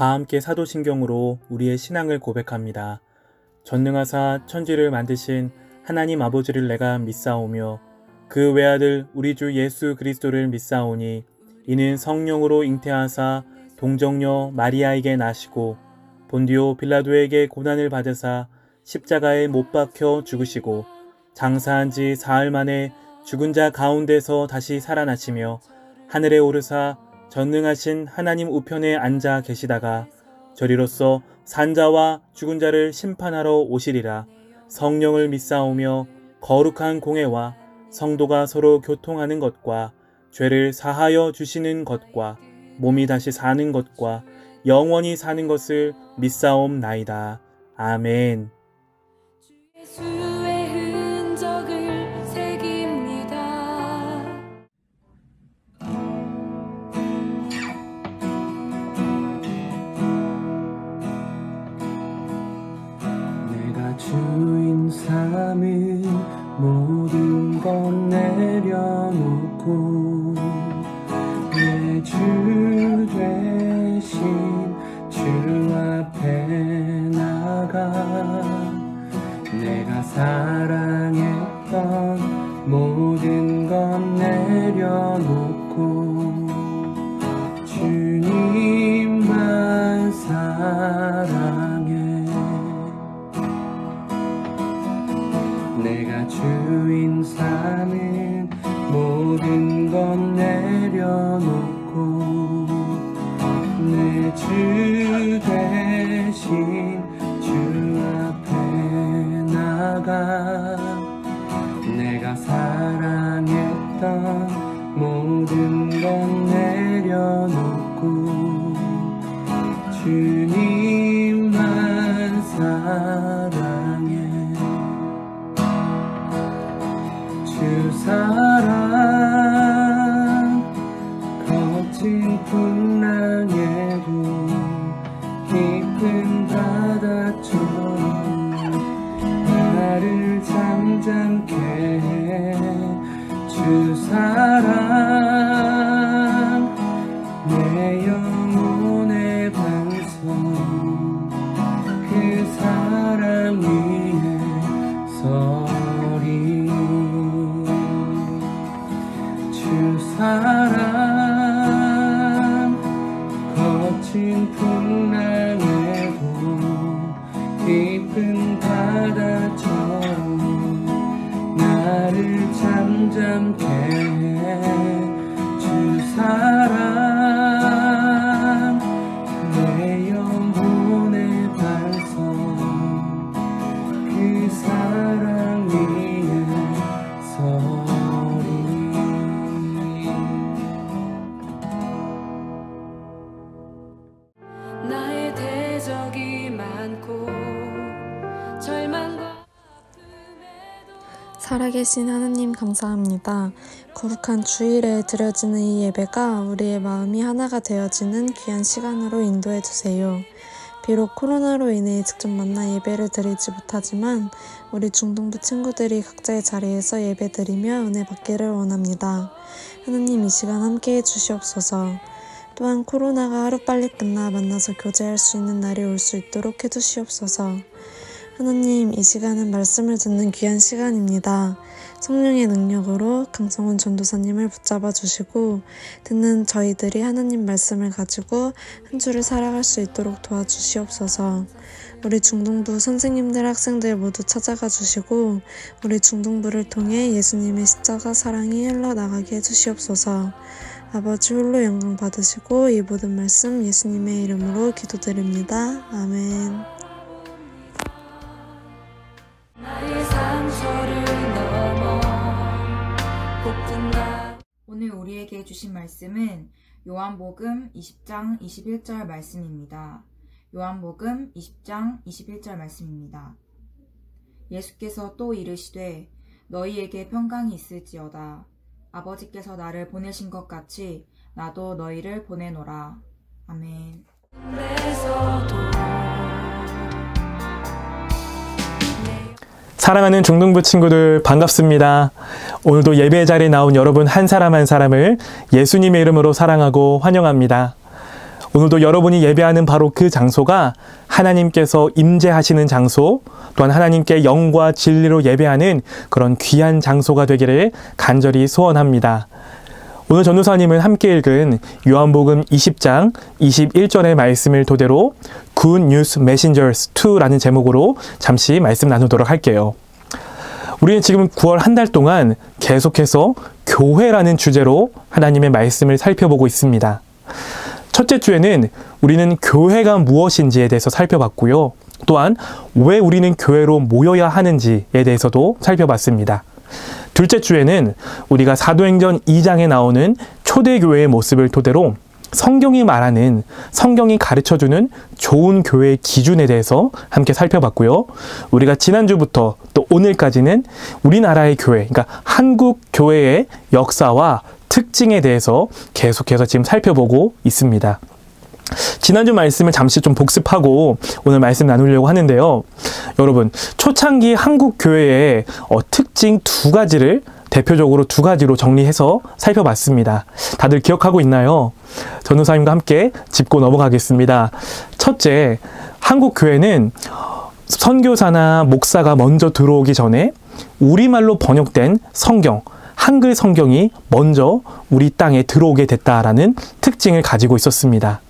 다 함께 사도신경으로 우리의 신앙을 고백합니다. 전능하사 천지를 만드신 하나님 아버지를 내가 믿사오며 그 외아들 우리 주 예수 그리스도를 믿사오니 이는 성령으로 잉태하사 동정녀 마리아에게 나시고 본디오 빌라도에게 고난을 받으사 십자가에 못 박혀 죽으시고 장사한 지 사흘 만에 죽은 자 가운데서 다시 살아나시며 하늘에 오르사 전능하신 하나님 우편에 앉아 계시다가 저리로서 산자와 죽은 자를 심판하러 오시리라. 성령을 믿사오며 거룩한 공회와 성도가 서로 교통하는 것과 죄를 사하여 주시는 것과 몸이 다시 사는 것과 영원히 사는 것을 믿사옵나이다. 아멘. 주인 삼은 모든 것 내려놓고 내 주 되신 주 앞에 나가 내가 사랑했던 모든 것 내려놓고 주님만 사랑해. 내가 주인 삼은 모든 것 내려놓고 내 주 대신 주 앞에 나가 내가 사랑했던 모든 것 내려놓고 주님만 사랑해. 주 사랑 거친 풍랑에도 깊은 바다처럼 나를 잠잠케 해. 주 사랑 내 영혼의 반성 그 사랑 위에 서리. 주 사랑 거친 풍랑에도 깊은 바다처럼 나를 잠잠케 해. 주 사랑 내 영혼의 반성 그 사랑 위에 서리. 나의 대적이 많고 절망과 살아계신 하느님 감사합니다. 거룩한 주일에 드려지는 이 예배가 우리의 마음이 하나가 되어지는 귀한 시간으로 인도해 주세요. 비록 코로나로 인해 직접 만나 예배를 드리지 못하지만 우리 중동부 친구들이 각자의 자리에서 예배 드리며 은혜 받기를 원합니다. 하느님 이 시간 함께해 주시옵소서. 또한 코로나가 하루빨리 끝나 만나서 교제할 수 있는 날이 올 수 있도록 해주시옵소서. 하나님 이 시간은 말씀을 듣는 귀한 시간입니다. 성령의 능력으로 강성훈 전도사님을 붙잡아 주시고 듣는 저희들이 하나님 말씀을 가지고 한 주를 살아갈 수 있도록 도와주시옵소서. 우리 중동부 선생님들 학생들 모두 찾아가 주시고 우리 중동부를 통해 예수님의 십자가 사랑이 흘러나가게 해주시옵소서. 아버지 홀로 영광 받으시고 이 모든 말씀 예수님의 이름으로 기도드립니다. 아멘. 오늘 우리에게 주신 말씀은 요한복음 20장 21절 말씀입니다. 요한복음 20장 21절 말씀입니다. 예수께서 또 이르시되 너희에게 평강이 있을지어다. 아버지께서 나를 보내신 것 같이 나도 너희를 보내노라. 아멘. 사랑하는 중동부 친구들 반갑습니다. 오늘도 예배 자리에 나온 여러분 한 사람 한 사람을 예수님의 이름으로 사랑하고 환영합니다. 오늘도 여러분이 예배하는 바로 그 장소가 하나님께서 임재하시는 장소, 또한 하나님께 영과 진리로 예배하는 그런 귀한 장소가 되기를 간절히 소원합니다. 오늘 전도사님은 함께 읽은 요한복음 20장 21절의 말씀을 토대로 Good News Messengers 2라는 제목으로 잠시 말씀 나누도록 할게요. 우리는 지금 9월 한 달 동안 계속해서 교회라는 주제로 하나님의 말씀을 살펴보고 있습니다. 첫째 주에는 우리는 교회가 무엇인지에 대해서 살펴봤고요. 또한 왜 우리는 교회로 모여야 하는지에 대해서도 살펴봤습니다. 둘째 주에는 우리가 사도행전 2장에 나오는 초대교회의 모습을 토대로 성경이 말하는, 성경이 가르쳐주는 좋은 교회의 기준에 대해서 함께 살펴봤고요. 우리가 지난주부터 또 오늘까지는 우리나라의 교회, 그러니까 한국 교회의 역사와 특징에 대해서 계속해서 지금 살펴보고 있습니다. 지난주 말씀을 잠시 좀 복습하고 오늘 말씀 나누려고 하는데요. 여러분, 초창기 한국 교회의 특징 두 가지를 대표적으로 두 가지로 정리해서 살펴봤습니다. 다들 기억하고 있나요? 전도사님과 함께 짚고 넘어가겠습니다. 첫째, 한국 교회는 선교사나 목사가 먼저 들어오기 전에 우리말로 번역된 성경, 한글 성경이 먼저 우리 땅에 들어오게 됐다라는 특징을 가지고 있었습니다.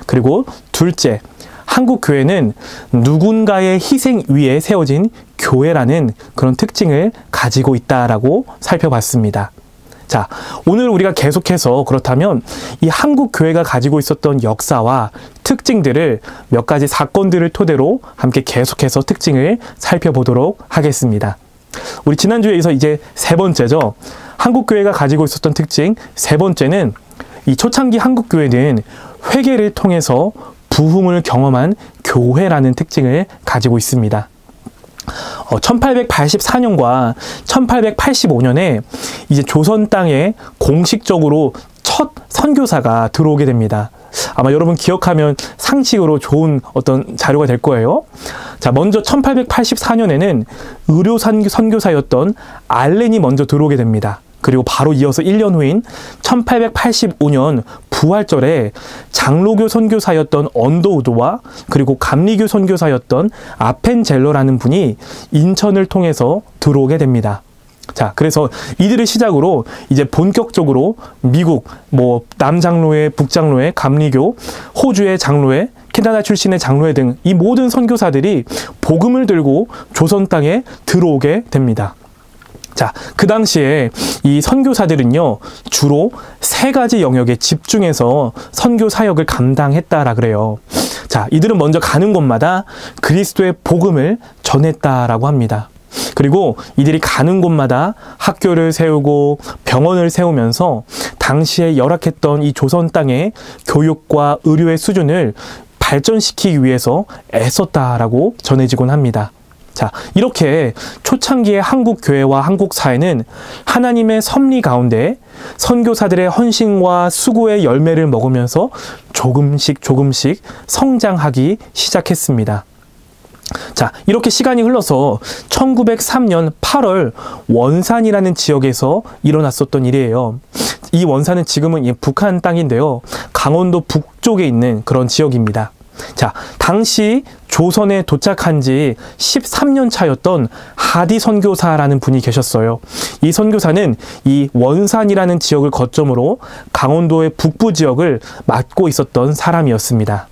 그리고 둘째, 한국 교회는 누군가의 희생 위에 세워진 교회라는 그런 특징을 가지고 있다라고 살펴봤습니다. 자, 오늘 우리가 계속해서 그렇다면 이 한국 교회가 가지고 있었던 역사와 특징들을 몇 가지 사건들을 토대로 함께 계속해서 특징을 살펴보도록 하겠습니다. 우리 지난주에서 이제 세 번째죠. 한국 교회가 가지고 있었던 특징 세 번째는 이 초창기 한국 교회는 회개를 통해서 부흥을 경험한 교회라는 특징을 가지고 있습니다. 1884년과 1885년에 이제 조선 땅에 공식적으로 첫 선교사가 들어오게 됩니다. 아마 여러분 기억하면 상식으로 좋은 어떤 자료가 될 거예요. 자, 먼저 1884년에는 의료 선교사였던 알렌이 먼저 들어오게 됩니다. 그리고 바로 이어서 1년 후인 1885년 부활절에 장로교 선교사였던 언더우드와 그리고 감리교 선교사였던 아펜젤러라는 분이 인천을 통해서 들어오게 됩니다. 자, 그래서 이들을 시작으로 이제 본격적으로 미국, 남장로회, 북장로회, 감리교, 호주의 장로회, 캐나다 출신의 장로회 등 이 모든 선교사들이 복음을 들고 조선 땅에 들어오게 됩니다. 자, 그 당시에 이 선교사들은요, 주로 세 가지 영역에 집중해서 선교 사역을 감당했다라 그래요. 자, 이들은 먼저 가는 곳마다 그리스도의 복음을 전했다라고 합니다. 그리고 이들이 가는 곳마다 학교를 세우고 병원을 세우면서 당시에 열악했던 이 조선 땅의 교육과 의료의 수준을 발전시키기 위해서 애썼다라고 전해지곤 합니다. 자, 이렇게 초창기의 한국 교회와 한국 사회는 하나님의 섭리 가운데 선교사들의 헌신과 수고의 열매를 먹으면서 조금씩 성장하기 시작했습니다. 자, 이렇게 시간이 흘러서 1903년 8월 원산이라는 지역에서 일어났었던 일이에요. 이 원산은 지금은 북한 땅인데요. 강원도 북쪽에 있는 그런 지역입니다. 자, 당시 조선에 도착한 지 13년 차였던 하디 선교사라는 분이 계셨어요. 이 선교사는 이 원산이라는 지역을 거점으로 강원도의 북부 지역을 맡고 있었던 사람이었습니다.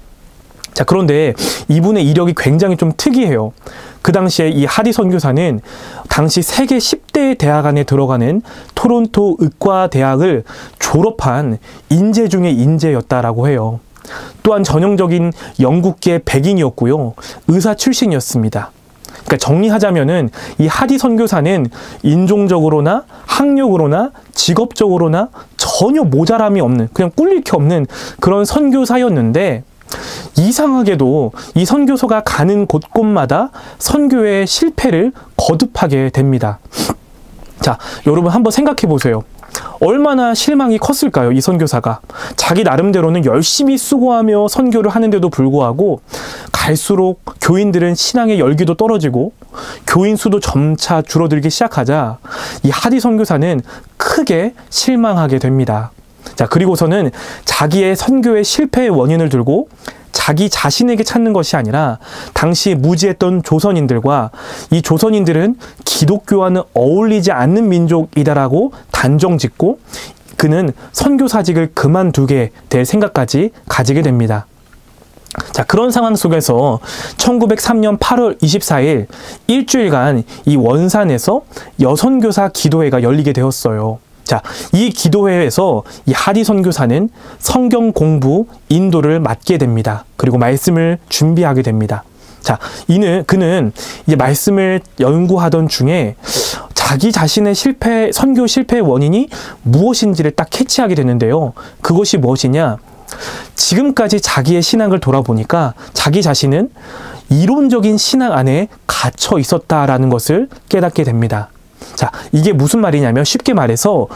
자, 그런데 이분의 이력이 굉장히 좀 특이해요. 그 당시에 이 하디 선교사는 당시 세계 10대 대학 안에 들어가는 토론토 의과대학을 졸업한 인재 중의 인재였다라고 해요. 또한 전형적인 영국계 백인이었고요. 의사 출신이었습니다. 그러니까 정리하자면은 이 하디 선교사는 인종적으로나 학력으로나 직업적으로나 전혀 모자람이 없는, 그냥 꿀릴 게 없는 그런 선교사였는데, 이상하게도 이 선교사가 가는 곳곳마다 선교의 실패를 거듭하게 됩니다. 자, 여러분 한번 생각해 보세요. 얼마나 실망이 컸을까요? 이 선교사가 자기 나름대로는 열심히 수고하며 선교를 하는데도 불구하고 갈수록 교인들은 신앙의 열기도 떨어지고 교인 수도 점차 줄어들기 시작하자 이 하디 선교사는 크게 실망하게 됩니다. 자, 그리고서는 자기의 선교의 실패의 원인을 들고 자기 자신에게 찾는 것이 아니라 당시 무지했던 조선인들과 이 조선인들은 기독교와는 어울리지 않는 민족이다라고 단정짓고 그는 선교사직을 그만두게 될 생각까지 가지게 됩니다. 자, 그런 상황 속에서 1903년 8월 24일 일주일간 이 원산에서 여선교사 기도회가 열리게 되었어요. 자, 이 기도회에서 이 하디 선교사는 성경 공부, 인도를 맡게 됩니다. 그리고 말씀을 준비하게 됩니다. 자, 그는 이제 말씀을 연구하던 중에 자기 자신의 선교 실패의 원인이 무엇인지를 딱 캐치하게 되는데요. 그것이 무엇이냐? 지금까지 자기의 신앙을 돌아보니까 자기 자신은 이론적인 신앙 안에 갇혀 있었다라는 것을 깨닫게 됩니다. 자, 이게 무슨 말이냐면 쉽게 말해서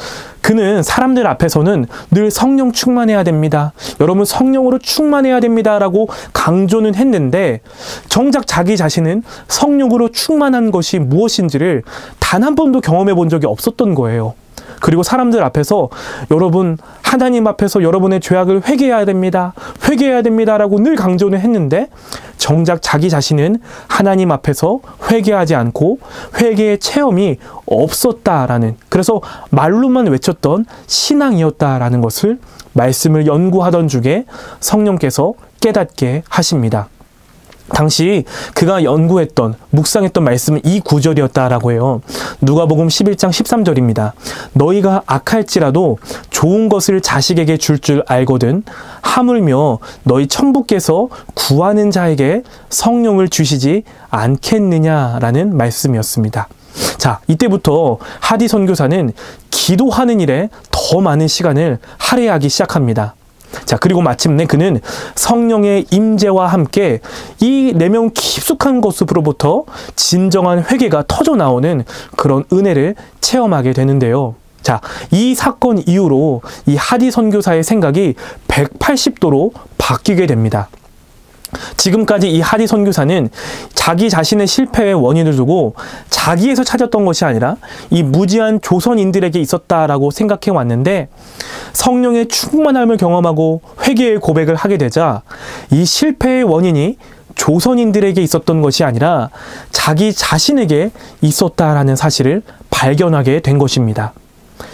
그는 사람들 앞에서는 늘 성령 충만해야 됩니다. 여러분 성령으로 충만해야 됩니다. 라고 강조는 했는데 정작 자기 자신은 성령으로 충만한 것이 무엇인지를 단 한 번도 경험해 본 적이 없었던 거예요. 그리고 사람들 앞에서 여러분 하나님 앞에서 여러분의 죄악을 회개해야 됩니다. 회개해야 됩니다. 라고 늘 강조는 했는데 정작 자기 자신은 하나님 앞에서 회개하지 않고 회개의 체험이 없었다라는, 그래서 말로만 외쳤던 신앙이었다라는 것을 말씀을 연구하던 중에 성령께서 깨닫게 하십니다. 당시 그가 연구했던 묵상했던 말씀은 이 구절이었다라고 해요. 누가복음 11장 13절입니다. 너희가 악할지라도 좋은 것을 자식에게 줄 알거든 하물며 너희 천부께서 구하는 자에게 성령을 주시지 않겠느냐라는 말씀이었습니다. 자, 이때부터 하디 선교사는 기도하는 일에 더 많은 시간을 할애하기 시작합니다. 자, 그리고 마침내 그는 성령의 임재와 함께 이 내면 깊숙한 것으로부터 진정한 회개가 터져나오는 그런 은혜를 체험하게 되는데요. 자, 이 사건 이후로 이 하디 선교사의 생각이 180도로 바뀌게 됩니다. 지금까지 이 하디 선교사는 자기 자신의 실패의 원인을 두고 자기에서 찾았던 것이 아니라 이 무지한 조선인들에게 있었다라고 생각해 왔는데 성령의 충만함을 경험하고 회개의 고백을 하게 되자 이 실패의 원인이 조선인들에게 있었던 것이 아니라 자기 자신에게 있었다라는 사실을 발견하게 된 것입니다.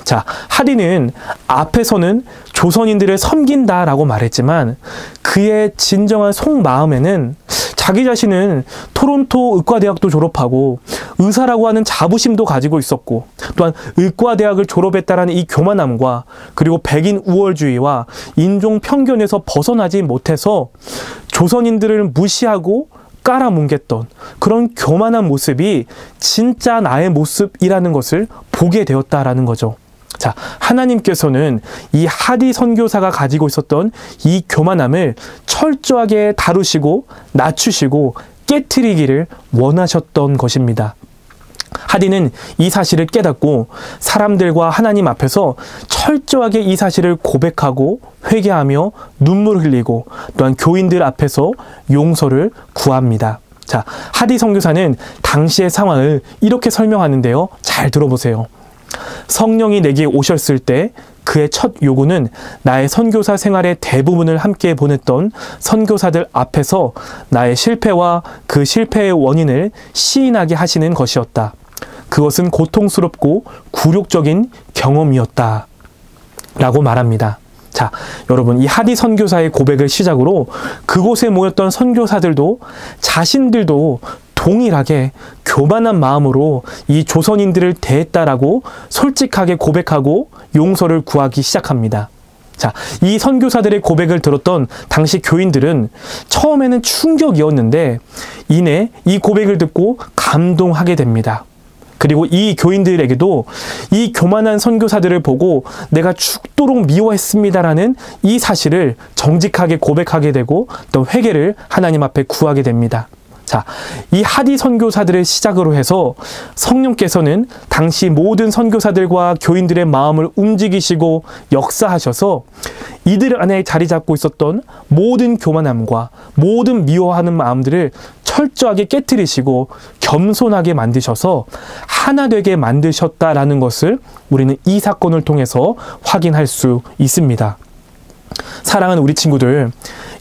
자, 하디는 앞에서는 조선인들을 섬긴다라고 말했지만 그의 진정한 속마음에는 자기 자신은 토론토 의과대학도 졸업하고 의사라고 하는 자부심도 가지고 있었고 또한 의과대학을 졸업했다라는 이 교만함과 그리고 백인 우월주의와 인종 편견에서 벗어나지 못해서 조선인들을 무시하고 깔아뭉갰던 그런 교만한 모습이 진짜 나의 모습이라는 것을 보게 되었다라는 거죠. 자, 하나님께서는 이 하디 선교사가 가지고 있었던 이 교만함을 철저하게 다루시고 낮추시고 깨트리기를 원하셨던 것입니다. 하디는 이 사실을 깨닫고 사람들과 하나님 앞에서 철저하게 이 사실을 고백하고 회개하며 눈물을 흘리고 또한 교인들 앞에서 용서를 구합니다. 자, 하디 선교사는 당시의 상황을 이렇게 설명하는데요. 잘 들어보세요. 성령이 내게 오셨을 때 그의 첫 요구는 나의 선교사 생활의 대부분을 함께 보냈던 선교사들 앞에서 나의 실패와 그 실패의 원인을 시인하게 하시는 것이었다. 그것은 고통스럽고 굴욕적인 경험이었다. 라고 말합니다. 자, 여러분, 이 하디 선교사의 고백을 시작으로 그곳에 모였던 선교사들도 자신들도 동일하게 교만한 마음으로 이 조선인들을 대했다라고 솔직하게 고백하고 용서를 구하기 시작합니다. 자, 이 선교사들의 고백을 들었던 당시 교인들은 처음에는 충격이었는데 이내 이 고백을 듣고 감동하게 됩니다. 그리고 이 교인들에게도 이 교만한 선교사들을 보고 내가 죽도록 미워했습니다라는 이 사실을 정직하게 고백하게 되고 또 회개를 하나님 앞에 구하게 됩니다. 자, 이 하디 선교사들을 시작으로 해서 성령께서는 당시 모든 선교사들과 교인들의 마음을 움직이시고 역사하셔서 이들 안에 자리 잡고 있었던 모든 교만함과 모든 미워하는 마음들을 철저하게 깨뜨리시고 겸손하게 만드셔서 하나 되게 만드셨다라는 것을 우리는 이 사건을 통해서 확인할 수 있습니다. 사랑하는 우리 친구들,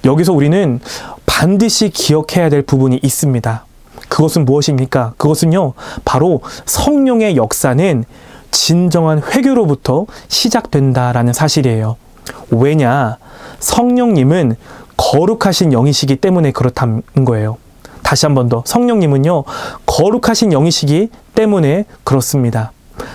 여기서 우리는 반드시 기억해야 될 부분이 있습니다. 그것은 무엇입니까? 그것은요, 바로 성령의 역사는 진정한 회개로부터 시작된다라는 사실이에요. 왜냐? 성령님은 거룩하신 영이시기 때문에 그렇다는 거예요. 다시 한 번 더, 성령님은요, 거룩하신 영이시기 때문에 그렇습니다.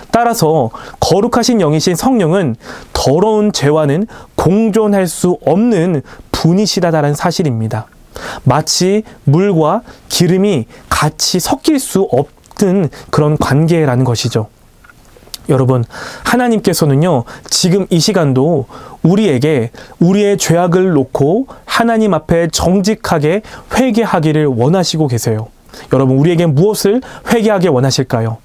따라서 거룩하신 영이신 성령은 더러운 죄와는 공존할 수 없는 분이시다라는 사실입니다. 마치 물과 기름이 같이 섞일 수 없는 그런 관계라는 것이죠. 여러분, 하나님께서는요, 지금 이 시간도 우리에게 우리의 죄악을 놓고 하나님 앞에 정직하게 회개하기를 원하시고 계세요. 여러분, 우리에게 무엇을 회개하게 원하실까요?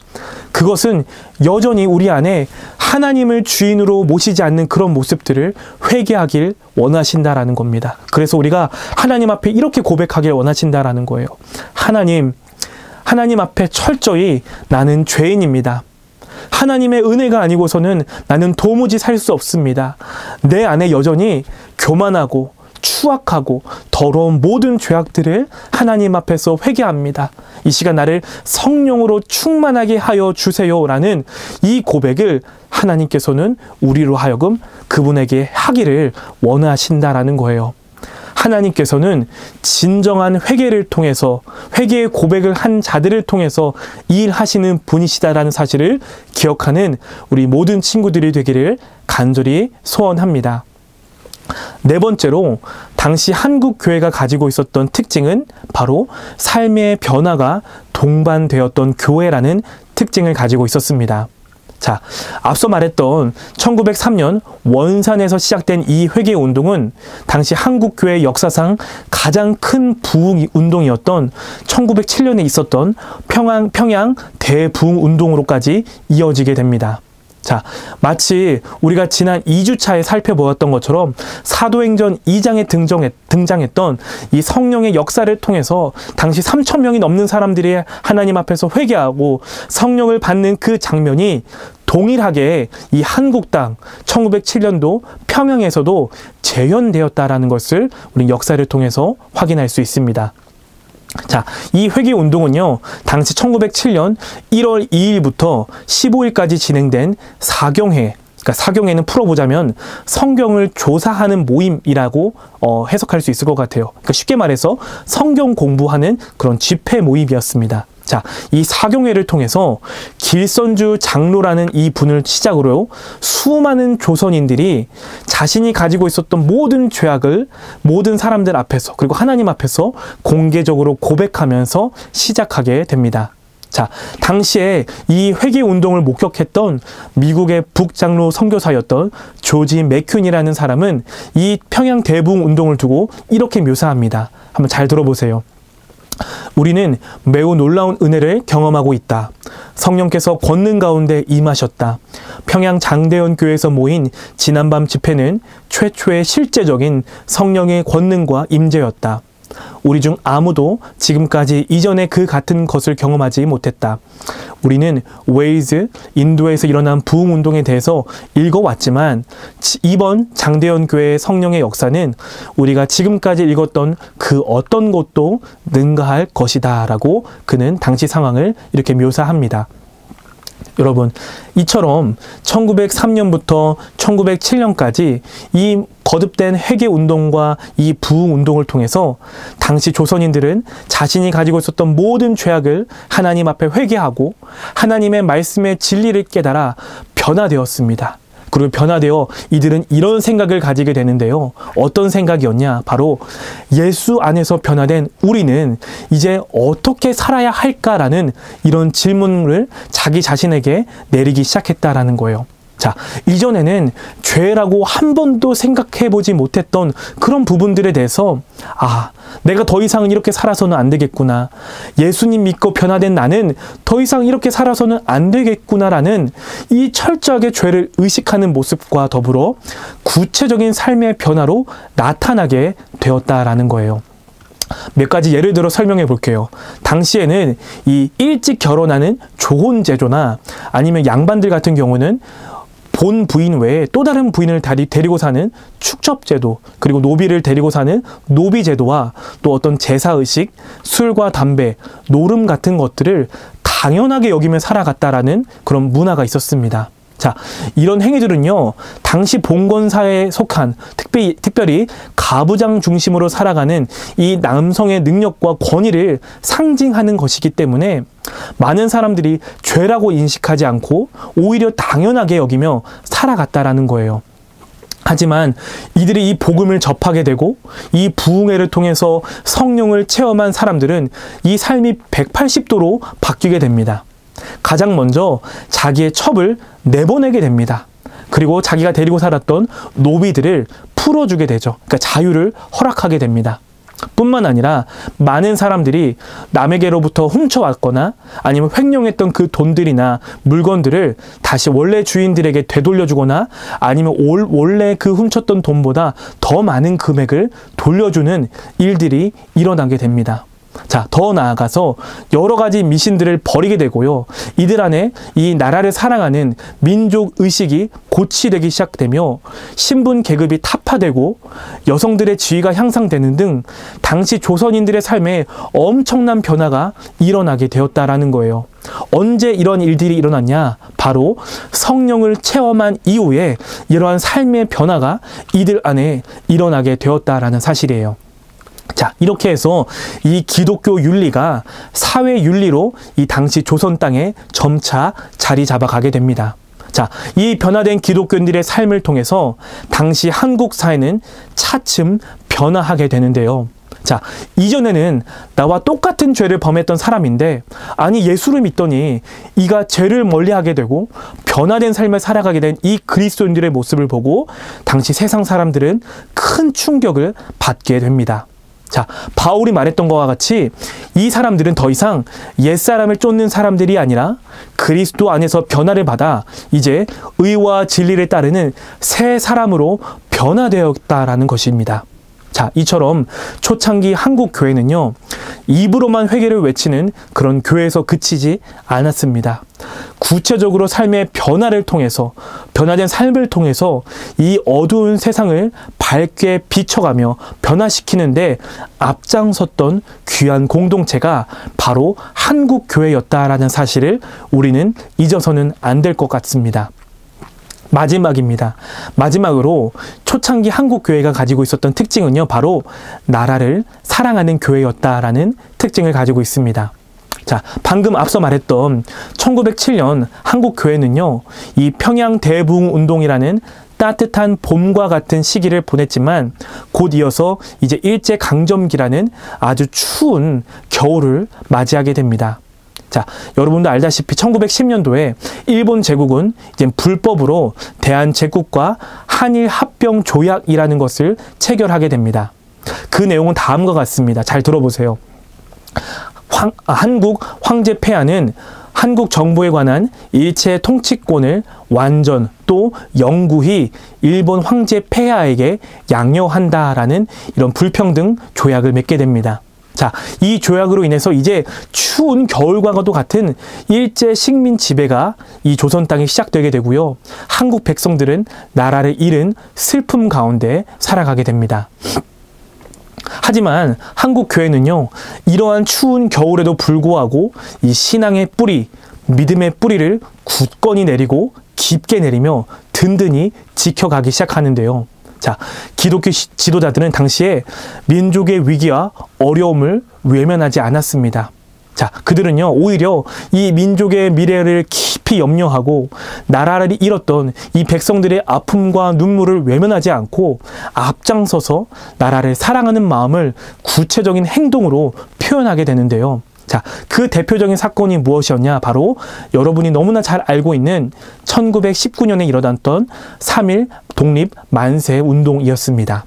그것은 여전히 우리 안에 하나님을 주인으로 모시지 않는 그런 모습들을 회개하길 원하신다라는 겁니다. 그래서 우리가 하나님 앞에 이렇게 고백하길 원하신다라는 거예요. 하나님 앞에 철저히 나는 죄인입니다. 하나님의 은혜가 아니고서는 나는 도무지 살 수 없습니다. 내 안에 여전히 교만하고 추악하고 더러운 모든 죄악들을 하나님 앞에서 회개합니다. 이 시간 나를 성령으로 충만하게 하여 주세요라는 이 고백을 하나님께서는 우리로 하여금 그분에게 하기를 원하신다라는 거예요. 하나님께서는 진정한 회개를 통해서, 회개의 고백을 한 자들을 통해서 일하시는 분이시다라는 사실을 기억하는 우리 모든 친구들이 되기를 간절히 소원합니다. 네 번째로, 당시 한국 교회가 가지고 있었던 특징은 바로 삶의 변화가 동반되었던 교회라는 특징을 가지고 있었습니다. 자, 앞서 말했던 1903년 원산에서 시작된 이 회개 운동은 당시 한국 교회 역사상 가장 큰 부흥 운동이었던 1907년에 있었던 평양 대부흥 운동으로까지 이어지게 됩니다. 자, 마치 우리가 지난 2주차에 살펴보았던 것처럼 사도행전 2장에 등장했던 이 성령의 역사를 통해서 당시 3,000명이 넘는 사람들이 하나님 앞에서 회개하고 성령을 받는 그 장면이 동일하게 이 한국 땅 1907년도 평양에서도 재현되었다라는 것을 우리 역사를 통해서 확인할 수 있습니다. 자, 이 회개 운동은요, 당시 1907년 1월 2일부터 15일까지 진행된 사경회, 그러니까 사경회는 풀어보자면 성경을 조사하는 모임이라고 해석할 수 있을 것 같아요. 그러니까 쉽게 말해서 성경 공부하는 그런 집회 모임이었습니다. 자, 이 사경회를 통해서 길선주 장로라는 이 분을 시작으로 수많은 조선인들이 자신이 가지고 있었던 모든 죄악을 모든 사람들 앞에서, 그리고 하나님 앞에서 공개적으로 고백하면서 시작하게 됩니다. 자, 당시에 이 회개 운동을 목격했던 미국의 북장로 선교사였던 조지 맥큠이라는 사람은 이 평양 대부흥 운동을 두고 이렇게 묘사합니다. 한번 잘 들어보세요. 우리는 매우 놀라운 은혜를 경험하고 있다. 성령께서 권능 가운데 임하셨다. 평양 장대현 교회에서 모인 지난밤 집회는 최초의 실제적인 성령의 권능과 임재였다. 우리 중 아무도 지금까지 이전에 그 같은 것을 경험하지 못했다. 우리는 웨일즈, 인도에서 일어난 부흥운동에 대해서 읽어왔지만 이번 장대현 교회의 성령의 역사는 우리가 지금까지 읽었던 그 어떤 것도 능가할 것이다 라고 그는 당시 상황을 이렇게 묘사합니다. 여러분, 이처럼 1903년부터 1907년까지 이 거듭된 회개 운동과 이 부흥 운동을 통해서 당시 조선인들은 자신이 가지고 있었던 모든 죄악을 하나님 앞에 회개하고 하나님의 말씀의 진리를 깨달아 변화되었습니다. 그리고 변화되어 이들은 이런 생각을 가지게 되는데요. 어떤 생각이었냐? 바로 예수 안에서 변화된 우리는 이제 어떻게 살아야 할까라는 이런 질문을 자기 자신에게 내리기 시작했다라는 거예요. 자, 이전에는 죄라고 한 번도 생각해 보지 못했던 그런 부분들에 대해서 내가 더 이상은 이렇게 살아서는 안 되겠구나. 예수님 믿고 변화된 나는 더 이상 이렇게 살아서는 안 되겠구나라는 이 철저하게 죄를 의식하는 모습과 더불어 구체적인 삶의 변화로 나타나게 되었다라는 거예요. 몇 가지 예를 들어 설명해 볼게요. 당시에는 이 일찍 결혼하는 조혼제조나 아니면 양반들 같은 경우는 본 부인 외에 또 다른 부인을 데리고 사는 축첩제도, 그리고 노비를 데리고 사는 노비제도와 또 어떤 제사의식, 술과 담배, 노름 같은 것들을 당연하게 여기며 살아갔다라는 그런 문화가 있었습니다. 자, 이런 행위들은요, 당시 봉건사회에 속한 특별히 가부장 중심으로 살아가는 이 남성의 능력과 권위를 상징하는 것이기 때문에 많은 사람들이 죄라고 인식하지 않고 오히려 당연하게 여기며 살아갔다라는 거예요. 하지만 이들이 이 복음을 접하게 되고 이 부흥회를 통해서 성령을 체험한 사람들은 이 삶이 180도로 바뀌게 됩니다. 가장 먼저 자기의 첩을 내보내게 됩니다. 그리고 자기가 데리고 살았던 노비들을 풀어주게 되죠. 그러니까 자유를 허락하게 됩니다. 뿐만 아니라 많은 사람들이 남에게로부터 훔쳐왔거나 아니면 횡령했던 그 돈들이나 물건들을 다시 원래 주인들에게 되돌려주거나 아니면 원래 그 훔쳤던 돈보다 더 많은 금액을 돌려주는 일들이 일어나게 됩니다. 자, 더 나아가서 여러 가지 미신들을 버리게 되고요. 이들 안에 이 나라를 사랑하는 민족 의식이 고취되기 시작되며 신분 계급이 타파되고 여성들의 지위가 향상되는 등 당시 조선인들의 삶에 엄청난 변화가 일어나게 되었다라는 거예요. 언제 이런 일들이 일어났냐? 바로 성령을 체험한 이후에 이러한 삶의 변화가 이들 안에 일어나게 되었다라는 사실이에요. 자, 이렇게 해서 이 기독교 윤리가 사회 윤리로 이 당시 조선 땅에 점차 자리 잡아가게 됩니다. 자, 이 변화된 기독교인들의 삶을 통해서 당시 한국 사회는 차츰 변화하게 되는데요. 자, 이전에는 나와 똑같은 죄를 범했던 사람인데 아니 예수를 믿더니 이가 죄를 멀리하게 되고 변화된 삶을 살아가게 된 이 그리스도인들의 모습을 보고 당시 세상 사람들은 큰 충격을 받게 됩니다. 자, 바울이 말했던 것과 같이 이 사람들은 더 이상 옛사람을 쫓는 사람들이 아니라 그리스도 안에서 변화를 받아 이제 의와 진리를 따르는 새 사람으로 변화되었다라는 것입니다. 자, 이처럼 초창기 한국 교회는요, 입으로만 회개를 외치는 그런 교회에서 그치지 않았습니다. 구체적으로 삶의 변화를 통해서, 변화된 삶을 통해서 이 어두운 세상을 밝게 비춰가며 변화시키는데 앞장섰던 귀한 공동체가 바로 한국 교회였다라는 사실을 우리는 잊어서는 안 될 것 같습니다. 마지막입니다. 마지막으로 초창기 한국 교회가 가지고 있었던 특징은요, 바로 나라를 사랑하는 교회였다라는 특징을 가지고 있습니다. 자, 방금 앞서 말했던 1907년 한국 교회는요, 이 평양 대부흥 운동이라는 따뜻한 봄과 같은 시기를 보냈지만 곧 이어서 이제 일제강점기라는 아주 추운 겨울을 맞이하게 됩니다. 자, 여러분도 알다시피 1910년도에 일본 제국은 이제 불법으로 대한제국과 한일합병조약이라는 것을 체결하게 됩니다. 그 내용은 다음과 같습니다. 잘 들어보세요. 한국 황제 폐하는 한국 정부에 관한 일체 통치권을 완전 또 영구히 일본 황제 폐하에게 양요한다라는 이런 불평등 조약을 맺게 됩니다. 자, 이 조약으로 인해서 이제 추운 겨울과도 같은 일제 식민 지배가 이 조선 땅에 시작되게 되고요. 한국 백성들은 나라를 잃은 슬픔 가운데 살아가게 됩니다. 하지만 한국 교회는요, 이러한 추운 겨울에도 불구하고 이 신앙의 뿌리, 믿음의 뿌리를 굳건히 내리고 깊게 내리며 든든히 지켜가기 시작하는데요. 자, 기독교 지도자들은 당시에 민족의 위기와 어려움을 외면하지 않았습니다. 자, 그들은요, 오히려 이 민족의 미래를 깊이 염려하고 나라를 잃었던 이 백성들의 아픔과 눈물을 외면하지 않고 앞장서서 나라를 사랑하는 마음을 구체적인 행동으로 표현하게 되는데요. 자, 그 대표적인 사건이 무엇이었냐? 바로 여러분이 너무나 잘 알고 있는 1919년에 일어났던 3.1 독립 만세 운동이었습니다.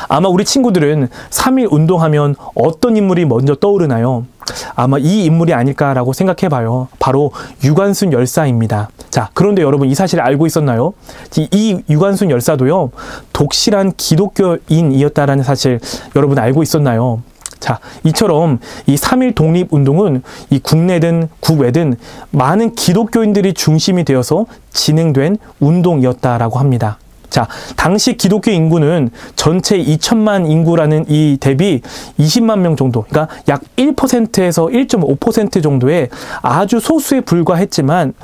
아마 우리 친구들은 3.1 운동하면 어떤 인물이 먼저 떠오르나요? 아마 이 인물이 아닐까라고 생각해봐요. 바로 유관순 열사입니다. 자, 그런데 여러분 이 사실을 알고 있었나요? 이 유관순 열사도요, 독실한 기독교인이었다라는 사실 여러분 알고 있었나요? 자, 이처럼 이 3.1 독립운동은 이 국내든 국외든 많은 기독교인들이 중심이 되어서 진행된 운동이었다라고 합니다. 자, 당시 기독교 인구는 전체 2천만 인구라는 이 대비 20만 명 정도, 그러니까 약 1%에서 1.5% 정도의 아주 소수에 불과했지만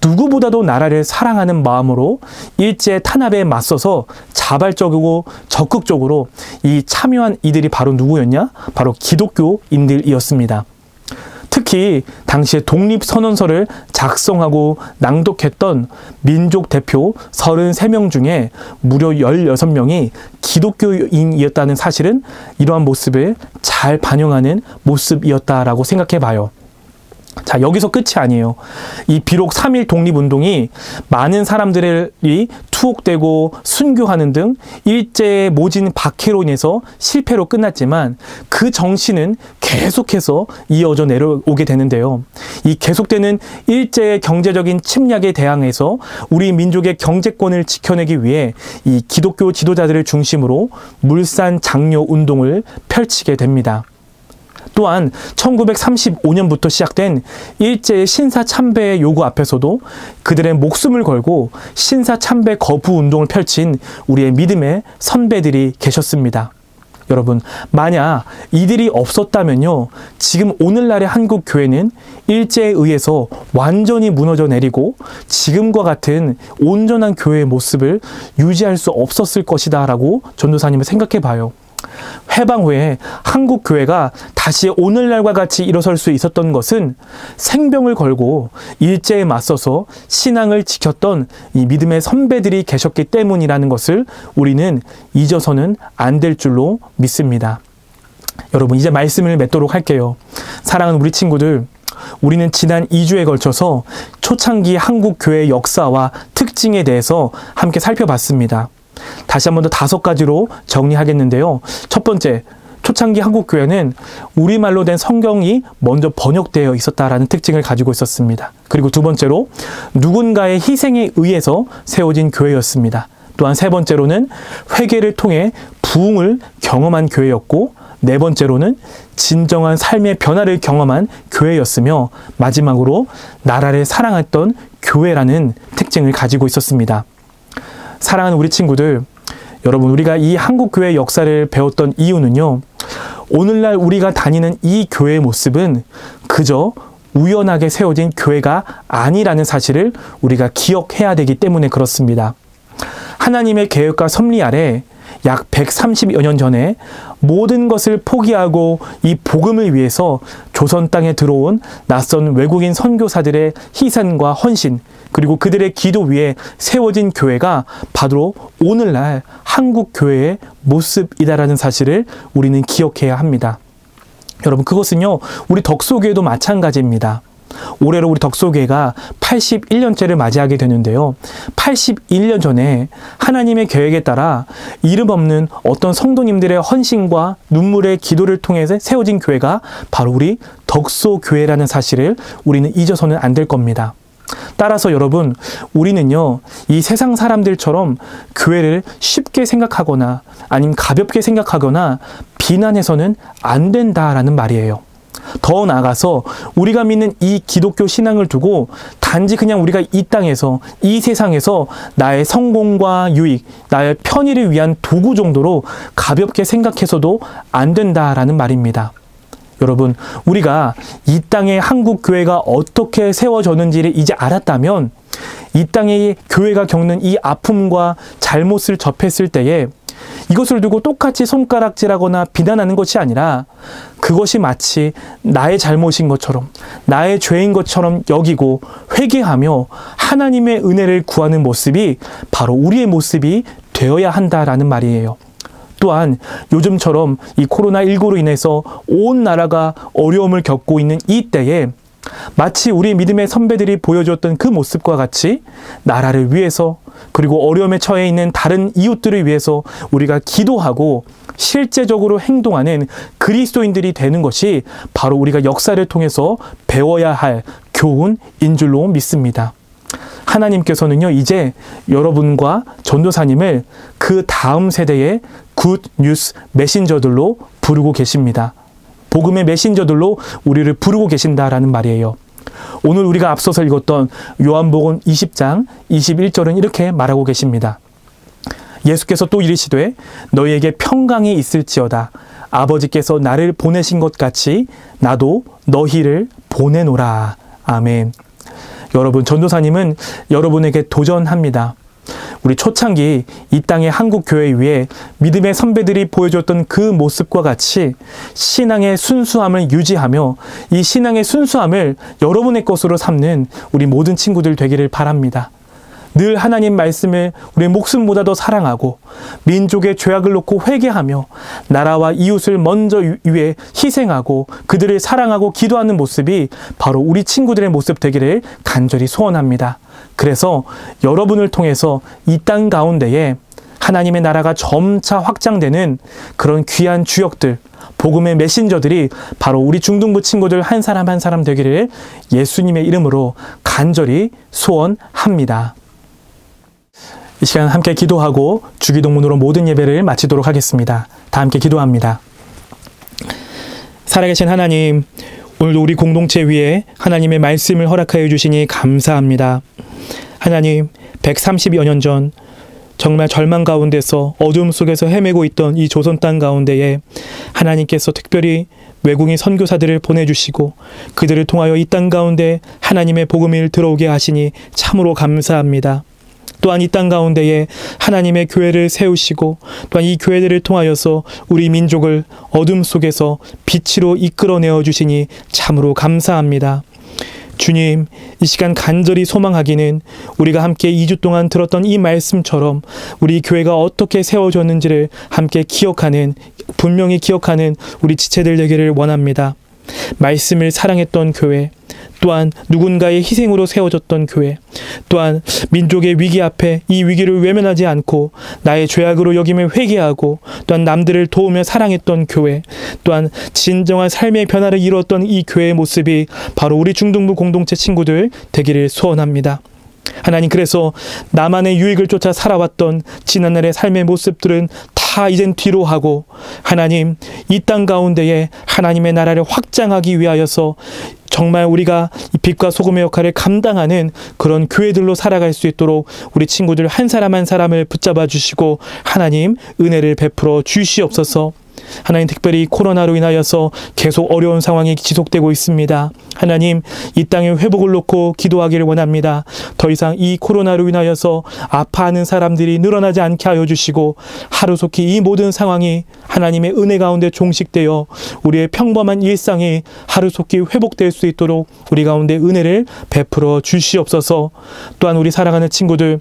누구보다도 나라를 사랑하는 마음으로 일제 탄압에 맞서서 자발적이고 적극적으로 이 참여한 이들이 바로 누구였냐? 바로 기독교인들이었습니다. 특히 당시에 독립선언서를 작성하고 낭독했던 민족 대표 33명 중에 무려 16명이 기독교인이었다는 사실은 이러한 모습을 잘 반영하는 모습이었다라고 생각해 봐요. 자, 여기서 끝이 아니에요. 이 비록 3.1 독립운동이 많은 사람들이 투옥되고 순교하는 등 일제의 모진 박해로 인해서 실패로 끝났지만 그 정신은 계속해서 이어져 내려오게 되는데요. 이 계속되는 일제의 경제적인 침략에 대항해서 우리 민족의 경제권을 지켜내기 위해 이 기독교 지도자들을 중심으로 물산 장려 운동을 펼치게 됩니다. 또한 1935년부터 시작된 일제의 신사참배의 요구 앞에서도 그들의 목숨을 걸고 신사참배 거부 운동을 펼친 우리의 믿음의 선배들이 계셨습니다. 여러분, 만약 이들이 없었다면요, 지금 오늘날의 한국 교회는 일제에 의해서 완전히 무너져 내리고 지금과 같은 온전한 교회의 모습을 유지할 수 없었을 것이다 라고 전도사님은 생각해 봐요. 해방 후에 한국 교회가 다시 오늘날과 같이 일어설 수 있었던 것은 생명을 걸고 일제에 맞서서 신앙을 지켰던 이 믿음의 선배들이 계셨기 때문이라는 것을 우리는 잊어서는 안 될 줄로 믿습니다. 여러분, 이제 말씀을 맺도록 할게요. 사랑하는 우리 친구들, 우리는 지난 2주에 걸쳐서 초창기 한국 교회의 역사와 특징에 대해서 함께 살펴봤습니다. 다시 한 번 더 5가지로 정리하겠는데요. 첫 번째, 초창기 한국교회는 우리말로 된 성경이 먼저 번역되어 있었다라는 특징을 가지고 있었습니다. 그리고 두 번째로, 누군가의 희생에 의해서 세워진 교회였습니다. 또한 세 번째로는 회개를 통해 부흥을 경험한 교회였고, 네 번째로는 진정한 삶의 변화를 경험한 교회였으며, 마지막으로 나라를 사랑했던 교회라는 특징을 가지고 있었습니다. 사랑하는 우리 친구들, 여러분, 우리가 이 한국교회의 역사를 배웠던 이유는요, 오늘날 우리가 다니는 이 교회의 모습은 그저 우연하게 세워진 교회가 아니라는 사실을 우리가 기억해야 되기 때문에 그렇습니다. 하나님의 계획과 섭리 아래 약 130여 년 전에 모든 것을 포기하고 이 복음을 위해서 조선 땅에 들어온 낯선 외국인 선교사들의 희생과 헌신, 그리고 그들의 기도 위에 세워진 교회가 바로 오늘날 한국 교회의 모습이다라는 사실을 우리는 기억해야 합니다. 여러분, 그것은요, 우리 덕소교회도 마찬가지입니다. 올해로 우리 덕소교회가 81년째를 맞이하게 되는데요. 81년 전에 하나님의 계획에 따라 이름 없는 어떤 성도님들의 헌신과 눈물의 기도를 통해서 세워진 교회가 바로 우리 덕소교회라는 사실을 우리는 잊어서는 안 될 겁니다. 따라서 여러분, 우리는요, 이 세상 사람들처럼 교회를 쉽게 생각하거나 아니면 가볍게 생각하거나 비난해서는 안 된다라는 말이에요. 더 나아가서 우리가 믿는 이 기독교 신앙을 두고 단지 그냥 우리가 이 땅에서, 이 세상에서 나의 성공과 유익, 나의 편의를 위한 도구 정도로 가볍게 생각해서도 안 된다라는 말입니다. 여러분, 우리가 이 땅의 한국 교회가 어떻게 세워졌는지를 이제 알았다면 이 땅의 교회가 겪는 이 아픔과 잘못을 접했을 때에 이것을 두고 똑같이 손가락질하거나 비난하는 것이 아니라 그것이 마치 나의 잘못인 것처럼, 나의 죄인 것처럼 여기고 회개하며 하나님의 은혜를 구하는 모습이 바로 우리의 모습이 되어야 한다라는 말이에요. 또한 요즘처럼 이 코로나19로 인해서 온 나라가 어려움을 겪고 있는 이 때에 마치 우리 믿음의 선배들이 보여줬던 그 모습과 같이 나라를 위해서, 그리고 어려움에 처해 있는 다른 이웃들을 위해서 우리가 기도하고 실제적으로 행동하는 그리스도인들이 되는 것이 바로 우리가 역사를 통해서 배워야 할 교훈인 줄로 믿습니다. 하나님께서는요, 이제 여러분과 전도사님을 그 다음 세대의 굿 뉴스 메신저들로 부르고 계십니다. 복음의 메신저들로 우리를 부르고 계신다라는 말이에요. 오늘 우리가 앞서서 읽었던 요한복음 20장 21절은 이렇게 말하고 계십니다. 예수께서 또 이르시되 너희에게 평강이 있을지어다. 아버지께서 나를 보내신 것 같이 나도 너희를 보내노라. 아멘. 여러분, 전도사님은 여러분에게 도전합니다. 우리 초창기 이 땅의 한국 교회 위에 믿음의 선배들이 보여줬던 그 모습과 같이 신앙의 순수함을 유지하며 이 신앙의 순수함을 여러분의 것으로 삼는 우리 모든 친구들 되기를 바랍니다. 늘 하나님 말씀을 우리의 목숨보다 더 사랑하고 민족의 죄악을 놓고 회개하며 나라와 이웃을 먼저 위해 희생하고 그들을 사랑하고 기도하는 모습이 바로 우리 친구들의 모습 되기를 간절히 소원합니다. 그래서 여러분을 통해서 이 땅 가운데에 하나님의 나라가 점차 확장되는 그런 귀한 주역들, 복음의 메신저들이 바로 우리 중등부 친구들 한 사람 한 사람 되기를 예수님의 이름으로 간절히 소원합니다. 이 시간 함께 기도하고 주기도문으로 모든 예배를 마치도록 하겠습니다. 다 함께 기도합니다. 살아계신 하나님, 오늘도 우리 공동체 위에 하나님의 말씀을 허락하여 주시니 감사합니다. 하나님, 130여 년 전 정말 절망 가운데서 어둠 속에서 헤매고 있던 이 조선 땅 가운데에 하나님께서 특별히 외국인 선교사들을 보내주시고 그들을 통하여 이 땅 가운데 하나님의 복음을 들어오게 하시니 참으로 감사합니다. 또한 이 땅 가운데에 하나님의 교회를 세우시고 또한 이 교회들을 통하여서 우리 민족을 어둠 속에서 빛으로 이끌어내어 주시니 참으로 감사합니다. 주님, 이 시간 간절히 소망하기는 우리가 함께 2주 동안 들었던 이 말씀처럼 우리 교회가 어떻게 세워졌는지를 함께 기억하는, 분명히 기억하는 우리 지체들 되기를 원합니다. 말씀을 사랑했던 교회, 또한 누군가의 희생으로 세워졌던 교회, 또한 민족의 위기 앞에 이 위기를 외면하지 않고 나의 죄악으로 여김을 회개하고 또한 남들을 도우며 사랑했던 교회, 또한 진정한 삶의 변화를 이루었던 이 교회의 모습이 바로 우리 중등부 공동체 친구들 되기를 소원합니다. 하나님, 그래서 나만의 유익을 쫓아 살아왔던 지난날의 삶의 모습들은 다 이젠 뒤로 하고 하나님, 이 땅 가운데에 하나님의 나라를 확장하기 위하여서 정말 우리가 이 빛과 소금의 역할을 감당하는 그런 교회들로 살아갈 수 있도록 우리 친구들 한 사람 한 사람을 붙잡아 주시고 하나님 은혜를 베풀어 주시옵소서. 하나님, 특별히 코로나로 인하여서 계속 어려운 상황이 지속되고 있습니다. 하나님, 이 땅의 회복을 놓고 기도하기를 원합니다. 더 이상 이 코로나로 인하여서 아파하는 사람들이 늘어나지 않게 하여 주시고 하루속히 이 모든 상황이 하나님의 은혜 가운데 종식되어 우리의 평범한 일상이 하루속히 회복될 수 있도록 우리 가운데 은혜를 베풀어 주시옵소서. 또한 우리 사랑하는 친구들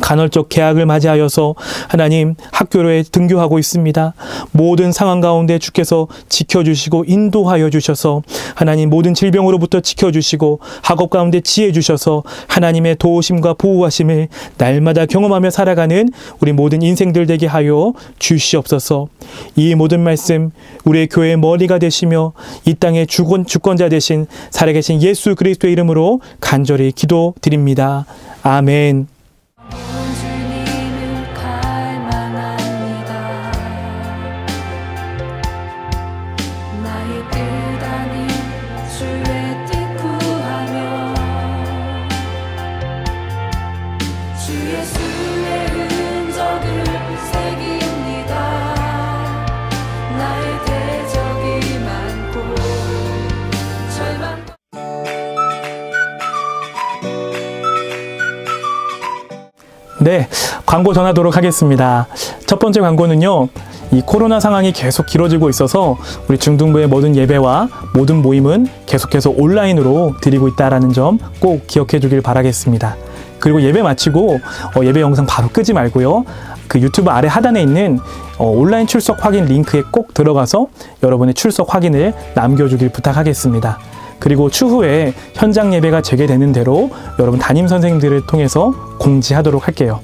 간헐적 개학을 맞이하여서 하나님 학교로에 등교하고 있습니다. 모든 상황 가운데 주께서 지켜주시고 인도하여 주셔서 하나님 모든 질병으로부터 지켜주시고 학업 가운데 지혜 주셔서 하나님의 도우심과 보호하심을 날마다 경험하며 살아가는 우리 모든 인생들 되게 하여 주시옵소서. 이 모든 말씀 우리의 교회의 머리가 되시며 이 땅의 주권자 되신 살아계신 예수 그리스도의 이름으로 간절히 기도드립니다. 아멘. 주님을 갈망합니다. 나의 뜻 아닌 주의 뜻 구하며 주 예수의 흔적을 새깁니다. 나의 대적이 많고 절망 네, 광고 전하도록 하겠습니다. 첫 번째 광고는요, 이 코로나 상황이 계속 길어지고 있어서 우리 중등부의 모든 예배와 모든 모임은 계속해서 온라인으로 드리고 있다는 점 꼭 기억해 주길 바라겠습니다. 그리고 예배 마치고 예배 영상 바로 끄지 말고요, 그 유튜브 아래 하단에 있는 온라인 출석 확인 링크에 꼭 들어가서 여러분의 출석 확인을 남겨주길 부탁하겠습니다. 그리고 추후에 현장 예배가 재개되는 대로 여러분 담임 선생님들을 통해서 공지하도록 할게요.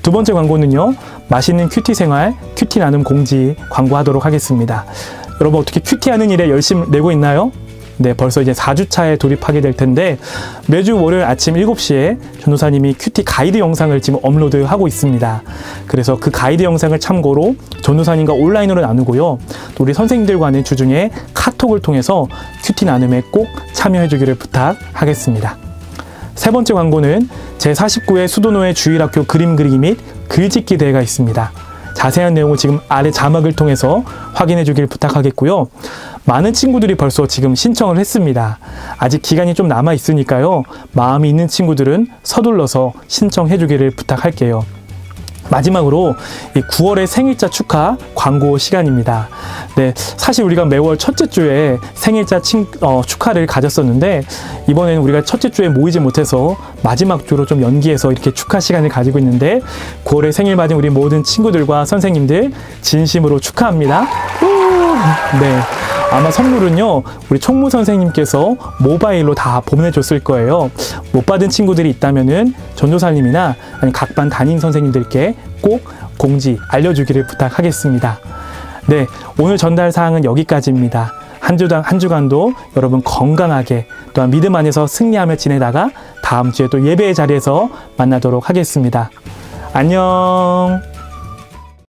두 번째 광고는요, 맛있는 큐티 생활, 큐티 나눔 공지 광고하도록 하겠습니다. 여러분 어떻게 큐티하는 일에 열심히 내고 있나요? 네, 벌써 이제 4주차에 돌입하게 될 텐데 매주 월요일 아침 7시에 전도사님이 큐티 가이드 영상을 지금 업로드하고 있습니다. 그래서 그 가이드 영상을 참고로 전도사님과 온라인으로 나누고요. 또 우리 선생님들과는 주중에 카톡을 통해서 큐티 나눔에 꼭 참여해 주기를 부탁하겠습니다. 세 번째 광고는 제49회 수도노예 주일학교 그림 그리기 및 글짓기 대회가 있습니다. 자세한 내용을 지금 아래 자막을 통해서 확인해 주길 부탁하겠고요. 많은 친구들이 벌써 지금 신청을 했습니다. 아직 기간이 좀 남아 있으니까요. 마음이 있는 친구들은 서둘러서 신청해 주기를 부탁할게요. 마지막으로 이 9월의 생일자 축하 광고 시간입니다. 네, 사실 우리가 매월 첫째 주에 생일자 축하를 가졌었는데 이번에는 우리가 첫째 주에 모이지 못해서 마지막 주로 좀 연기해서 이렇게 축하 시간을 가지고 있는데 9월에 생일 맞은 우리 모든 친구들과 선생님들 진심으로 축하합니다. 네. 아마 선물은요, 우리 총무 선생님께서 모바일로 다 보내줬을 거예요. 못 받은 친구들이 있다면은 전도사님이나 아니면 각 반 담임 선생님들께 꼭 공지 알려주기를 부탁하겠습니다. 네, 오늘 전달 사항은 여기까지입니다. 한 주간도 여러분 건강하게 또한 믿음 안에서 승리하며 지내다가 다음 주에 또 예배의 자리에서 만나도록 하겠습니다. 안녕.